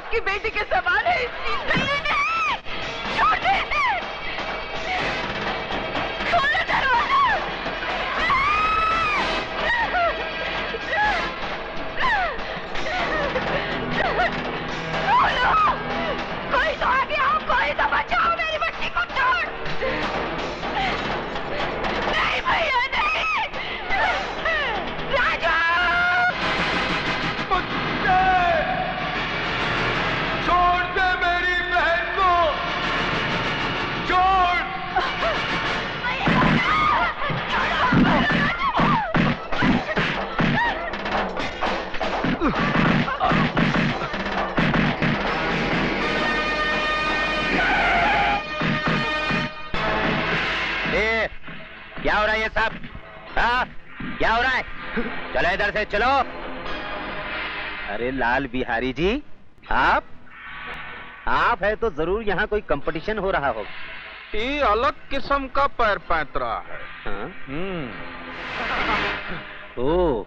आपकी बेटी के समान है इस चीज का। नहीं, छोड़ दे, खोलो दरवाजा। खोलो, कोई तो आ गया हो, कोई तो बचाओ मेरी बच्ची को। छोड़, नहीं भैया नहीं, राजू छोड़ दे मेरी बहन को, छोड़। क्या हो रहा है ये सब? हाँ, क्या हो रहा है? चलो इधर से चलो। अरे लाल बिहारी जी, आप है तो जरूर यहाँ कोई कंपटीशन हो रहा होगा। ये अलग किस्म का पैर पैंतरा है। हाँ? ओह,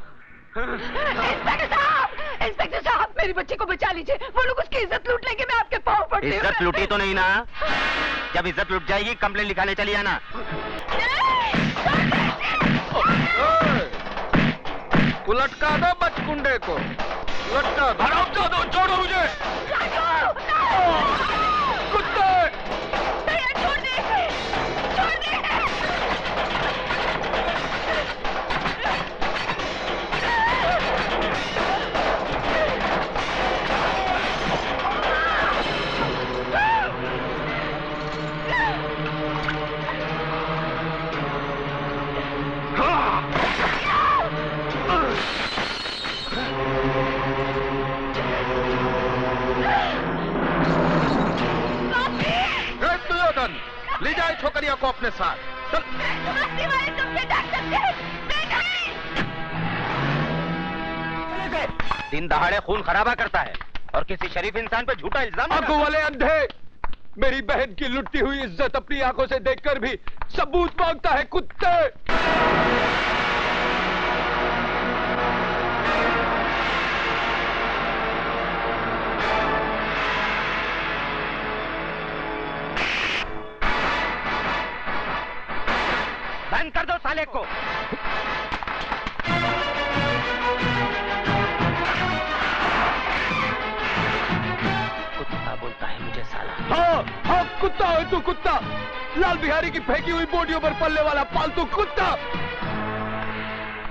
इंस्पेक्टर साहब, मेरी बच्ची को बचा लीजिए। वो लोग उसकी इज्जत लूट लेंगे, मैं आपके पाँव पड़ती हूँ। इज्जत लूटी तो नहीं ना? जब इज्जत लूट जाएगी कंप्लेंट लिखाने चली आना। लटका दो बचकुंडे को, लटका दो। छोड़ो मुझे। कुत्ते, छोड़ दे, छोड़ दे। ले जाए छोकरिया को अपने साथ। चल। दिन दहाड़े खून खराबा करता है और किसी शरीफ इंसान पे झूठा इल्जाम। आंखों वाले अंधे, मेरी बहन की लुटती हुई इज्जत अपनी आंखों से देखकर भी सबूत मांगता है। कुत्ते, बंद कर दो साले को। कुत्ता बोलता है मुझे साला। हाँ, कुत्ता है तू, कुत्ता। लाल बिहारी की फेंकी हुई बोटियों पर पलने वाला पालतू कुत्ता।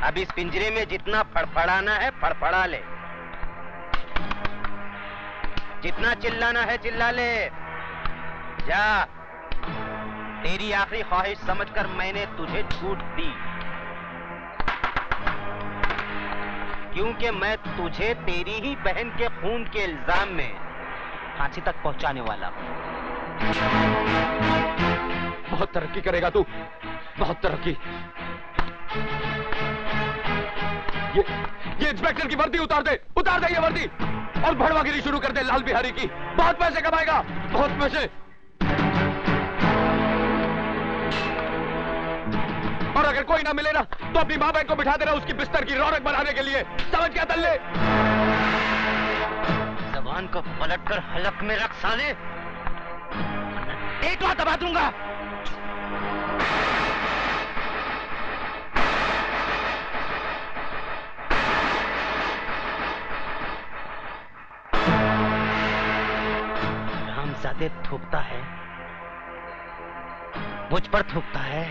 अब इस पिंजरे में जितना फड़फड़ाना है फड़फड़ा ले, जितना चिल्लाना है चिल्ला ले। जा, तेरी आखिरी ख्वाहिश समझकर मैंने तुझे छूट दी, क्योंकि मैं तुझे तेरी ही बहन के खून के इल्जाम में फांसी तक पहुंचाने वाला हूं। बहुत तरक्की करेगा तू, बहुत तरक्की। ये इंस्पेक्टर की वर्दी उतार दे ये वर्दी, और भड़वागिरी शुरू कर दे लाल बिहारी की। बहुत पैसे कमाएगा, बहुत पैसे। और अगर कोई ना मिले ना तो अपनी माँ बहन को बिठा देना उसकी बिस्तर की रौनक बनाने के लिए। समझ क्या दल्ले? जबान को पलटकर हलक में रख साले, एक बार दबा दूंगा। रामजादे थूकता है, मुझ पर थूकता है।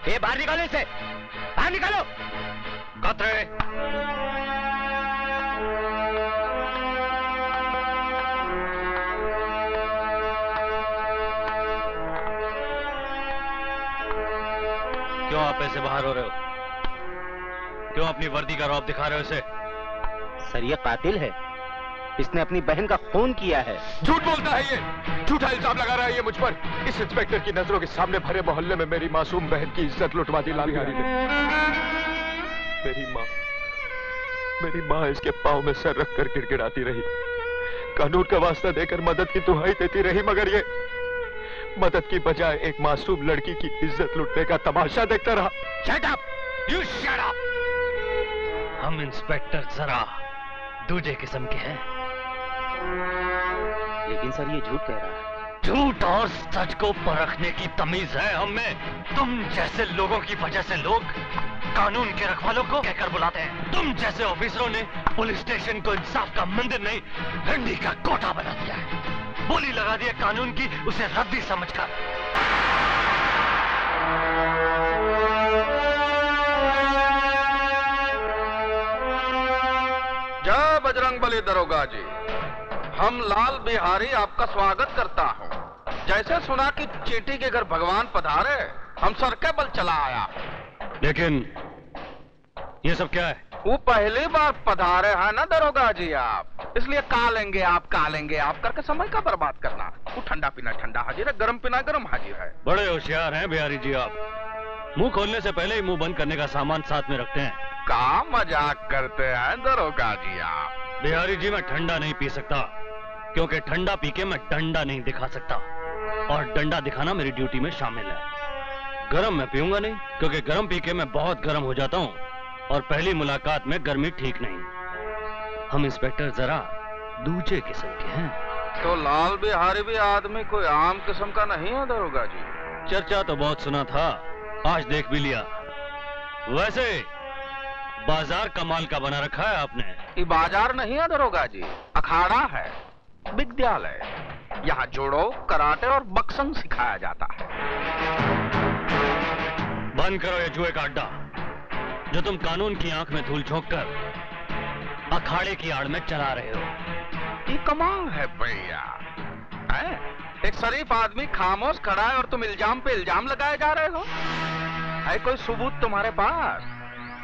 ए, बाहर निकालो इसे, बाहर निकालो। कतरे क्यों आप ऐसे बाहर हो रहे हो? क्यों अपनी वर्दी का रौब दिखा रहे हो इसे? सर ये कातिल है, इसने अपनी बहन का खून किया है। झूठ बोलता है ये, झूठा इल्जाम लगा रहा है ये मुझ पर। इस इंस्पेक्टर की नजरों के सामने भरे मोहल्ले में मेरी मासूम बहन की इज्जत लुटवा दी लाल बिहारी ने। मेरी माँ इसके पाँव में सर रखकर गिड़गिड़ाती रही, कानून का वास्ता देकर मदद की दुहाई देती रही, मगर ये मदद की बजाय एक मासूम लड़की की इज्जत लुटने का तमाशा देखता रहा। Shut up! You shut up! हम इंस्पेक्टर जरा दूजे किस्म के हैं। लेकिन सर ये झूठ कह रहा है। झूठ और सच को परखने की तमीज है हम में। तुम जैसे लोगों की वजह से लोग कानून के रखवालों को कहकर बुलाते हैं। तुम जैसे ऑफिसरों ने पुलिस स्टेशन को इंसाफ का मंदिर नहीं, डंडी का कोटा बना दिया है। बोली लगा दी है कानून की, उसे रद्दी समझकर। जय बजरंगबली दरोगा जी, हम लाल बिहारी आपका स्वागत करता हूँ। जैसे सुना कि चींटी के घर भगवान पधारे, हम सर के बल चला आया। लेकिन ये सब क्या है? वो पहली बार पधारे हैं ना दरोगा जी आप, इसलिए कालेंगे आप करके समय का बर्बाद करना। वो ठंडा पीना ठंडा हाजिर है, गरम पीना गरम हाजिर है। बड़े होशियार हैं बिहारी जी आप। मुंह खोलने से पहले ही मुंह बंद करने का सामान साथ में रखते हैं। का मजाक करते हैं दरोगा जी आप? बिहारी जी मैं ठंडा नहीं पी सकता, क्योंकि ठंडा पी के मैं डंडा नहीं दिखा सकता, और डंडा दिखाना मेरी ड्यूटी में शामिल है। गरम मैं पीऊंगा नहीं, क्योंकि गरम पी के मैं बहुत गरम हो जाता हूँ, और पहली मुलाकात में गर्मी ठीक नहीं। हम इंस्पेक्टर जरा दूजे किस्म के हैं। तो लाल बिहारी भी आदमी कोई आम किस्म का नहीं है दरोगा जी? चर्चा तो बहुत सुना था, आज देख भी लिया। वैसे बाजार कमाल का बना रखा है आपने। ये बाजार नहीं है दरोगा जी, अखाड़ा है, विद्यालय। यहाँ जोड़ो, कराटे और बक्संग सिखाया जाता है। बंद करो ये जुए का अड्डा, जो तुम कानून की आंख में धूल झोंक कर अखाड़े की आड़ में चला रहे हो। ये कमाल है भैया, एक शरीफ आदमी खामोश खड़ा है और तुम इल्जाम पे इल्जाम लगाए जा रहे हो। है कोई सबूत तुम्हारे पास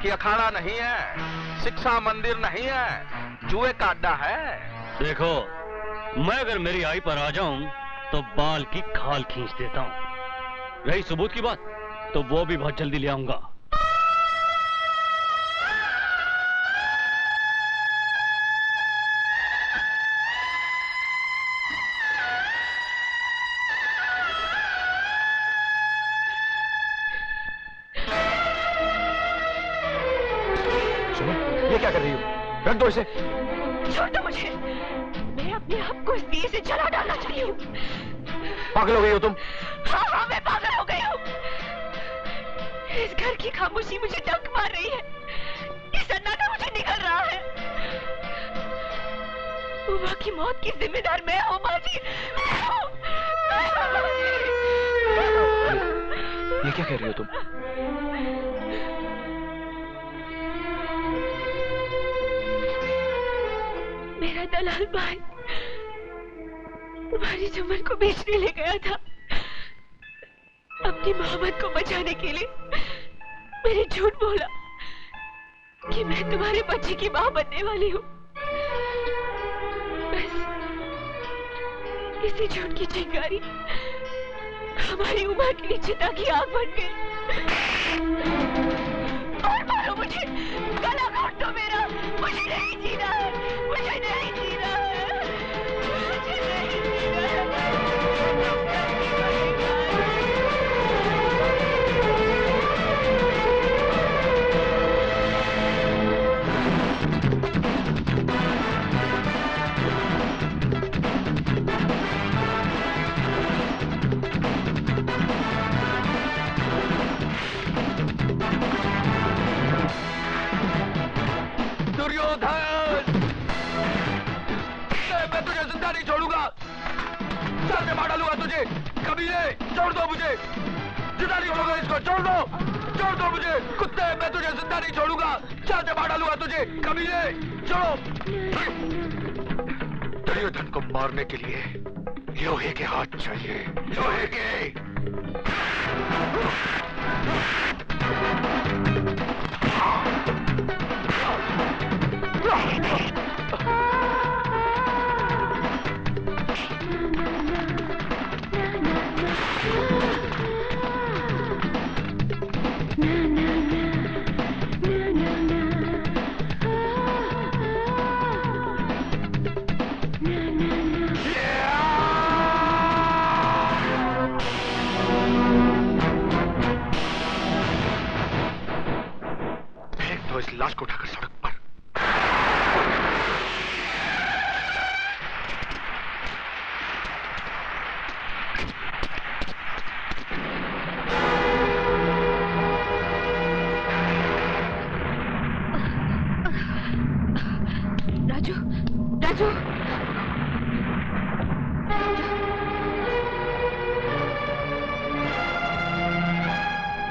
कि अखाड़ा नहीं है, शिक्षा मंदिर नहीं है, जुए का अड्डा है? देखो, मैं अगर मेरी आई पर आ जाऊं तो बाल की खाल खींच देता हूं। रही सबूत की बात, तो वो भी बहुत जल्दी ले आऊंगा। ये क्या कर रही हो? रख दो इसे। छोड़ दो मुझे, मैं अपने आप को इस दिए से जला डालना चाहती हूँ। पागल हो गई हो तुम? हाँ, मैं पागल हो गई हूँ। इस घर की खामोशी मुझे डंक मार रही है, ये सन्नाटा मुझे निकल रहा है। उमा की मौत की जिम्मेदार मैं हूँ माँ जी। ये क्या कह रही हो तुम? मेरा दलाल भाई तुम्हारी चमन को बेचने ले गया था। अपनी मोहब्बत को बचाने के लिए मैंने झूठ बोला कि मैं तुम्हारे बच्चे की मां बनने वाली हूँ। बस इसी झूठ की चिंगारी हमारी उम्र के लिए चिता की आग बन गई। और मारो मुझे, गला काट दो मेरा, मुझे नहीं जीना है, मुझे नहीं जीना है, मुझे नहीं जीना है। मैं तुझे जिंदा नहीं छोड़ूंगा, सर से मार डालूंगा तुझे। कमीने, छोड़ दो मुझे, जिंदा नहीं छोड़ूंगा इसको, छोड़ दो मुझे। कुत्ते, मैं तुझे जिंदा नहीं छोड़ूंगा, सर से मार डालूंगा तुझे। कमीने, छोड़ो। दुर्योधन को मारने के लिए लोहे के हाथ चाहिए, लोहे के। इस लाश को उठाकर सड़क पर।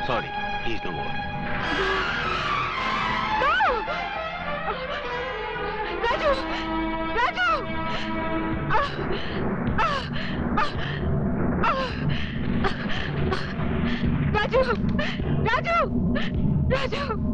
Sorry, he is no more. Raju, Raju, Raju, Raju, Raju.